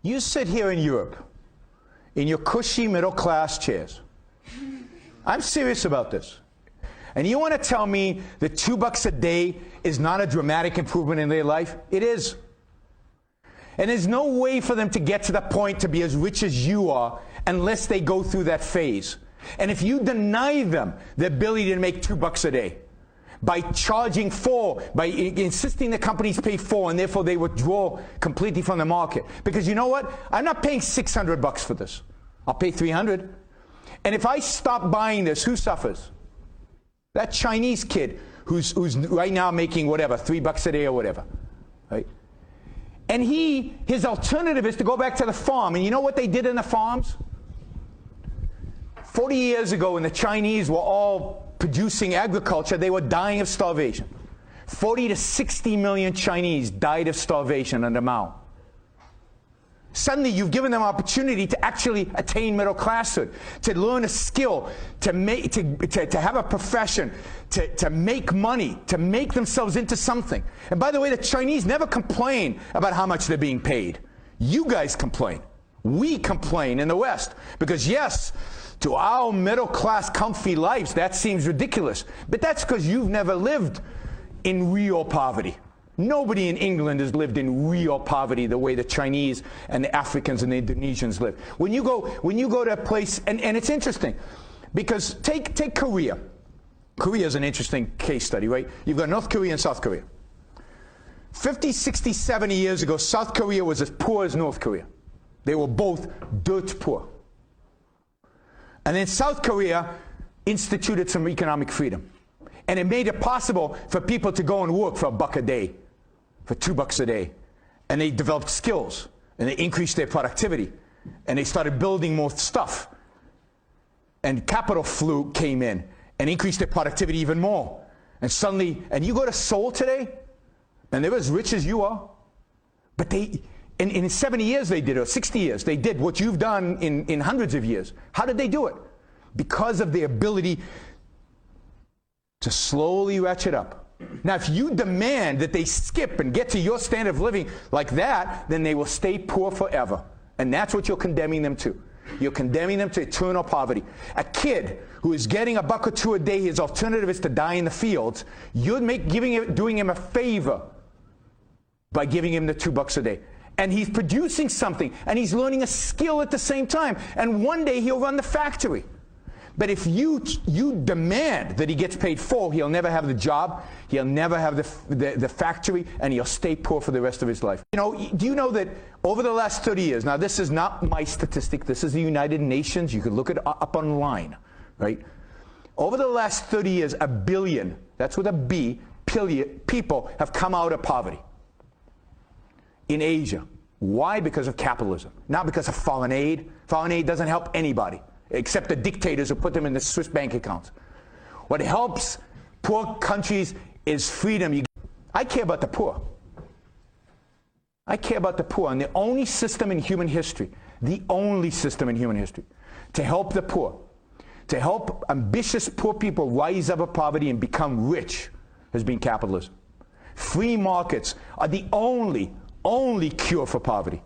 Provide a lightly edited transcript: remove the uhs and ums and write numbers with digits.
You sit here in Europe, in your cushy middle-class chairs. I'm serious about this. And you want to tell me that $2 a day is not a dramatic improvement in their life? It is. And there's no way for them to get to the point to be as rich as you are unless they go through that phase. And if you deny them the ability to make $2 a day, by charging $4, by insisting the companies pay $4, and therefore they withdraw completely from the market. Because you know what? I'm not paying $600 for this. I'll pay $300. And if I stop buying this, who suffers? That Chinese kid who's right now making whatever, $3 a day or whatever, right? And his alternative is to go back to the farm. And you know what they did in the farms? 40 years ago, when the Chinese were all producing agriculture, they were dying of starvation. 40 to 60 million Chinese died of starvation under Mao. Suddenly, you've given them opportunity to actually attain middle classhood, to learn a skill, to have a profession, to make money, to make themselves into something. And by the way, the Chinese never complain about how much they're being paid. You guys complain. We complain in the West. Because yes, to our middle-class, comfy lives, that seems ridiculous. But that's because you've never lived in real poverty. Nobody in England has lived in real poverty the way the Chinese and the Africans and the Indonesians live. When you go to a place, and it's interesting, because take Korea. Korea is an interesting case study, right? You've got North Korea and South Korea. 50, 60, 70 years ago, South Korea was as poor as North Korea. They were both dirt poor. And then South Korea instituted some economic freedom. And it made it possible for people to go and work for $1 a day, for $2 a day. And they developed skills, and they increased their productivity, and they started building more stuff. And capital came in and increased their productivity even more. And suddenly, and you go to Seoul today, and they're as rich as you are. But in 70 years they did, or 60 years, they did what you've done in hundreds of years. How did they do it? Because of the ability to slowly ratchet up. Now, if you demand that they skip and get to your standard of living like that, then they will stay poor forever. And that's what you're condemning them to. You're condemning them to eternal poverty. A kid who is getting $1 or $2 a day, his alternative is to die in the fields. You're doing him a favor by giving him the $2 a day. And he's producing something, and he's learning a skill at the same time. And one day he'll run the factory. But if you demand that he gets paid $4, he'll never have the job, he'll never have the factory, and he'll stay poor for the rest of his life. You know, do you know that over the last 30 years, now this is not my statistic, this is the United Nations, you can look it up online, right? Over the last 30 years, 1 billion, that's with a B, people have come out of poverty in Asia. Why? Because of capitalism, not because of foreign aid. Foreign aid doesn't help anybody, except the dictators who put them in the Swiss bank accounts. What helps poor countries is freedom. I care about the poor. I care about the poor. And the only system in human history, to help the poor, to help ambitious poor people rise out of poverty and become rich, has been capitalism. Free markets are the only cure for poverty.